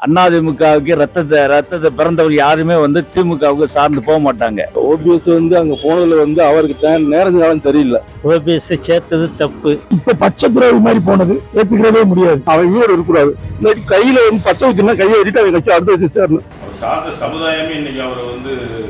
அதிமுகவுக்கு ரத்தத்தை பிறந்தவர்கள் யாருமே திமுகவுக்கு சார்ந்து போக மாட்டாங்க. ஓபிஎஸ் அங்க போனதுல அவருக்கு நேரம் காலம் சரியில்லை. ஓபிஎஸ் சேர்த்தது தப்பு. இப்ப பச்சை துறவி மாதிரி போனது ஏத்துக்கிறவே முடியாது. அவன் வீடு இருக்கக்கூடாது. இல்லாட்டி கையில பச்சை ஊத்தினா கையை வெட்டிட்டு அதை வச்சு அடுத்த வச்சு சேரணும். அவர் சார்ந்த சமுதாயமே இன்னைக்கு அவரை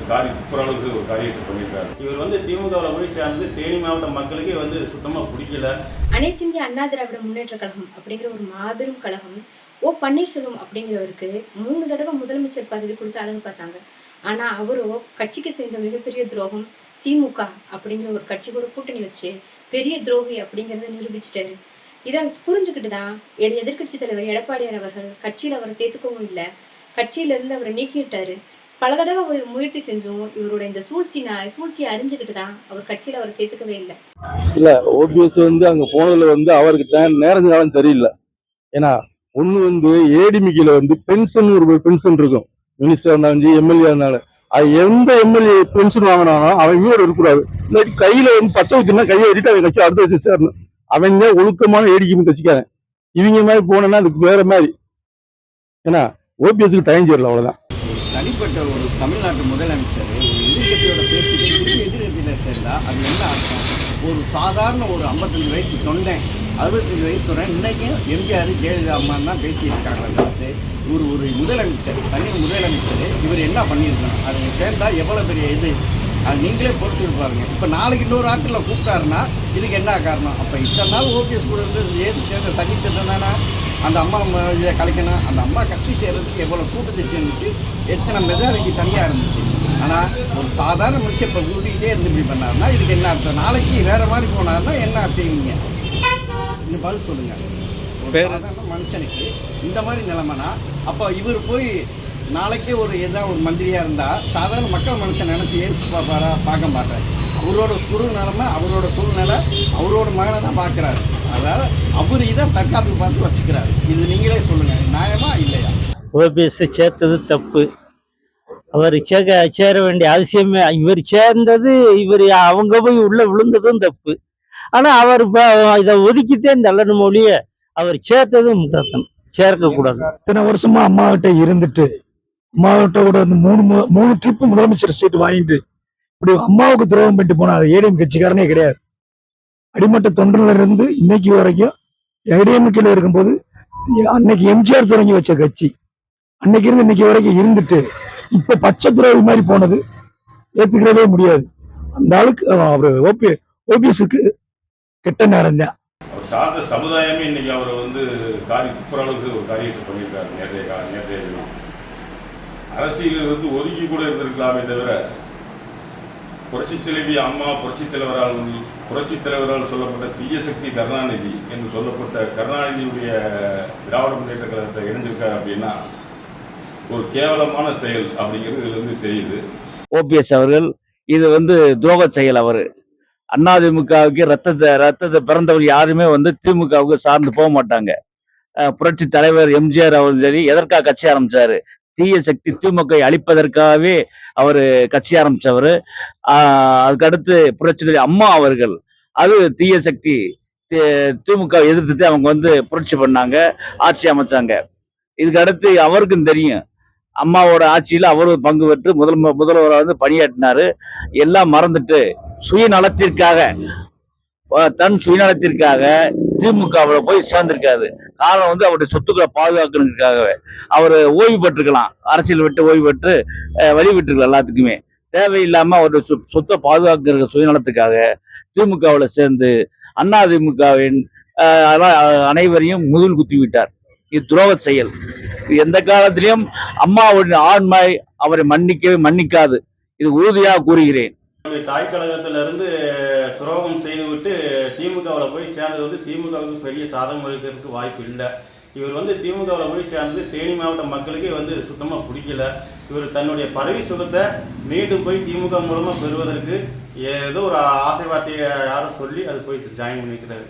காரி துப்புறளவுக்கு ஒரு காரியத்தை பண்ணியிருக்காரு. இவர் திமுகவில் போய் சேர்ந்து தேனி மாவட்ட மக்களுக்கே சுத்தமா பிடிக்கல. அனைத்து இந்திய அண்ணா திராவிட முன்னேற்ற கழகம் அப்படிங்கிற ஒரு மாபெரும் கழகம் ஓ பன்னீர்செல்வம் அப்படிங்கிறவருக்கு 3 தடவை முதலமைச்சர் பதவி கொடுத்து அழகு பார்த்தாங்க. ஆனா அவரோ கட்சிக்கு செய்த மிகப்பெரிய துரோகம் திமுக அப்படிங்கிற ஒரு கட்சி கூட கூட்டணி வச்சு பெரிய துரோகி அப்படிங்கிறத நிரூபிச்சிட்டாரு. இதை புரிஞ்சுக்கிட்டுதான் எதிர்கட்சி தலைவர் எடப்பாடியார் அவர்கள் கட்சியில அவரை சேர்த்துக்கவும் இல்லை, கட்சியில இருந்து அவரை நீக்கிவிட்டாரு. பல தடவை அவர் முயற்சி செஞ்சும் இவரோட இந்த சூழ்ச்சியை அறிஞ்சுக்கிட்டு தான் அவர் கட்சியில அவரை சேர்த்துக்கவே இல்லை. இல்ல ஓபிஎஸ் அங்க போனதுல அவருக்கு நேரம் காலம் சரியில்லை. ஏன்னா ஒண்ணு ஏடிமிக்கில பென்ஷன் ஒரு பென்ஷன் இருக்கும். மினிஸ்டர் இருந்தாலும் எம்எல்ஏ இருந்தாலும் அது எந்த எம்எல்ஏ பென்ஷன் வாங்கினாலும் அவன் வீடு இருக்கக்கூடாது. இல்லாட்டி கையில பச்சை ஊத்தினா கையை வெட்டிட்டு அதை வச்சு அடுத்த வச்சு சேரணும். அவங்க ஒழுக்கமான ஏடிக்கு கட்சிக்காரன். இவங்க மாதிரி போனோன்னா அதுக்கு வேற மாதிரி. ஏன்னா ஓபிஎஸ்க்கு டைம் சேரல, அவ்வளவுதான். தனிப்பட்ட ஒரு தமிழ்நாட்டு முதலமைச்சர் ஒரு எதிர்கட்சியோட பேசிட்டு எதிர்கட்சியில சேர்ந்தா அது என்ன அர்த்தம்? ஒரு சாதாரண ஒரு 55 வயசு தொண்டன் 65 வயசு தொண்டன் இன்னைக்கும் எம்ஜிஆர் ஜெயலலிதா அம்மான்னு தான் பேசியிருக்காங்க. பார்த்து இவர் ஒரு முதலமைச்சர், தனி முதலமைச்சர், இவர் என்ன பண்ணியிருக்கணும்? அது சேர்ந்தா எவ்வளோ பெரிய இது அது நீங்களே பொறுத்து இருப்பாருங்க. இப்போ நாளைக்கு இன்னொரு ஆட்டில் கூப்பிட்டாருன்னா இதுக்கு என்ன காரணம்? அப்போ இத்தனை நாள் ஓபிஎஸ் கூட இருந்து ஏது சேர்ந்த தனித்திட்டம் தானே அந்த அம்மா இதை கலைக்கணும். அந்த அம்மா கட்சி சேர்றதுக்கு எவ்வளோ கூட்டத்தை சேர்ந்துச்சு, எத்தனை மெஜாரிட்டி தனியாக இருந்துச்சு. ஆனால் ஒரு சாதாரண மனுஷன் இப்போ கூட்டிகிட்டே இருந்து இப்படி பண்ணாருன்னா இதுக்கு என்ன அர்த்தம்? நாளைக்கு வேறு மாதிரி போனாருன்னா என்ன செய்வீங்க? இந்த பதில் சொல்லுங்கள். ஒரு சாதாரண மனுஷனுக்கு இந்த மாதிரி நிலைமைனா அப்போ இவர் போய் நாளைக்கே ஒரு ஏதாவது ஒரு மந்திரியாக இருந்தால் சாதாரண மக்கள் மனுஷன் நினச்சி ஏசி பார்ப்பாரா? பார்க்க மாட்டார். அவரோட நிலைமை, அவரோட சூழ்நிலை, அவரோட மகனை தான் பார்க்குறாரு. அதாவது அவர் இதை தற்காப்பு பார்த்து வச்சுக்கிறாரு. இது நீங்களே சொல்லுங்கள், நியாயமா இல்லையா? ஓபிஎஸ் சேர்த்தது தப்பு. அவர் சேர வேண்டிய அவசியமே, இவர் சேர்ந்தது அவங்க போய் உள்ள விழுந்ததும் தப்பு. ஆனா அவர் இதை ஒதுக்கித்தே தள்ளணும் மொழிய அவர் சேர்த்ததும் முட்டாத்தம். சேர்க்க கூடாது. இத்தனை வருஷமா அம்மா கிட்ட இருந்துட்டு அம்மாவிட்ட கூட மூணு ட்ரிப் முதலமைச்சர் சீட்டு வாங்கிட்டு இப்படி அம்மாவுக்கு துரோகம் பண்ணிட்டு போனா அது ஏடிஎம் கட்சிக்காரனே கிடையாது. அடிமட்ட தொண்டர்ல இருந்து இன்னைக்கு வரைக்கும் ஏடிஎம்கேல இருக்கும்போது அன்னைக்கு எம்ஜிஆர் தொடங்கி வச்ச கட்சி அன்னைக்கு இருந்து இன்னைக்கு வரைக்கும் இருந்துட்டு இப்ப பச்சை துறவி மாதிரி போனது ஏத்துக்கிறவே முடியாது. அந்த ஆளுக்கு அவரு ஓபிஎஸ்க்கு கெட்ட நேரம் தான். அவர் சார்ந்த சமுதாயமே இன்னைக்கு அவரை காரி துப்புறளவுக்கு ஒரு காரியத்தை பண்ணியிருக்காரு. நேற்றைய தினம் அரசியலில் ஒதுக்கி கூட இருந்திருக்கலாமே தவிர புரட்சித் தலைவி அம்மா புரட்சித் தலைவரால் சொல்லப்பட்ட தீய சக்தி கருணாநிதி என்று சொல்லப்பட்ட கருணாநிதியுடைய திராவிட முன்னேற்ற கழகத்தை இணைஞ்சிருக்காரு அப்படின்னா ஒரு கேவலமான செயல் அப்படிங்கிறது இதுல தெரியுது. ஓபிஎஸ் அவர்கள் இது துரோக செயல். அவரு அதிமுகவுக்கு ரத்தத்தை பிறந்தவர்கள் யாருமே திமுகவுக்கு சார்ந்து போக மாட்டாங்க. புரட்சி தலைவர் எம்ஜிஆர் அவர் சரி எதற்காக கட்சி ஆரம்பிச்சாரு? தீய சக்தி திமுக அழிப்பதற்காகவே அவரு கட்சி ஆரம்பிச்சவரு. அதுக்கடுத்து புரட்சி அம்மா அவர்கள் அது தீய சக்தி திமுக எதிர்த்து அவங்க புரட்சி பண்ணாங்க, ஆட்சி அமைச்சாங்க. இதுக்கு அடுத்து அவருக்கும் தெரியும் அம்மாவோட ஆட்சியில அவரும் பங்கு பெற்று முதல்வராக பணியாற்றினாரு. எல்லாம் மறந்துட்டு தன் சுயநலத்திற்காக திமுகவில் போய் சேர்ந்திருக்காரு. காரணம் அவருடைய சொத்துக்களை பாதுகாக்கிறதுக்காகவே. அவர் ஓய்வு பெற்றுக்கலாம், அரசியல் விட்டு ஓய்வு பெற்று வழிவிட்டுருக்கலாம். எல்லாத்துக்குமே தேவையில்லாம அவருடைய சொத்தை பாதுகாக்கிற சுயநலத்துக்காக திமுகவில் சேர்ந்து அதிமுகவின் அனைவரையும் முதுல் குத்தி விட்டார். இது துரோக செயல். எந்த காலத்திலையும் அம்மாவுடைய ஆண்மை அவரை மன்னிக்காது. இது உறுதியாக கூறுகிறேன். தாய் கழகத்திலிருந்து துரோகம் செய்துவிட்டு திமுகவில் போய் சேர்ந்தது திமுகவுக்கு பெரிய சாதகம் இருக்கிறதுக்கு வாய்ப்பு இல்லை. இவர் திமுகவில் போய் சேர்ந்தது தேனி மாவட்ட மக்களுக்கே சுத்தமாக பிடிக்கல. இவர் தன்னுடைய பதவி சுகத்தை மீண்டும் போய் திமுக மூலமாக பெறுவதற்கு ஏதோ ஒரு ஆசை வார்த்தையை யாரும் சொல்லி அது போய் ஜாயின் பண்ணிக்கிறாரு.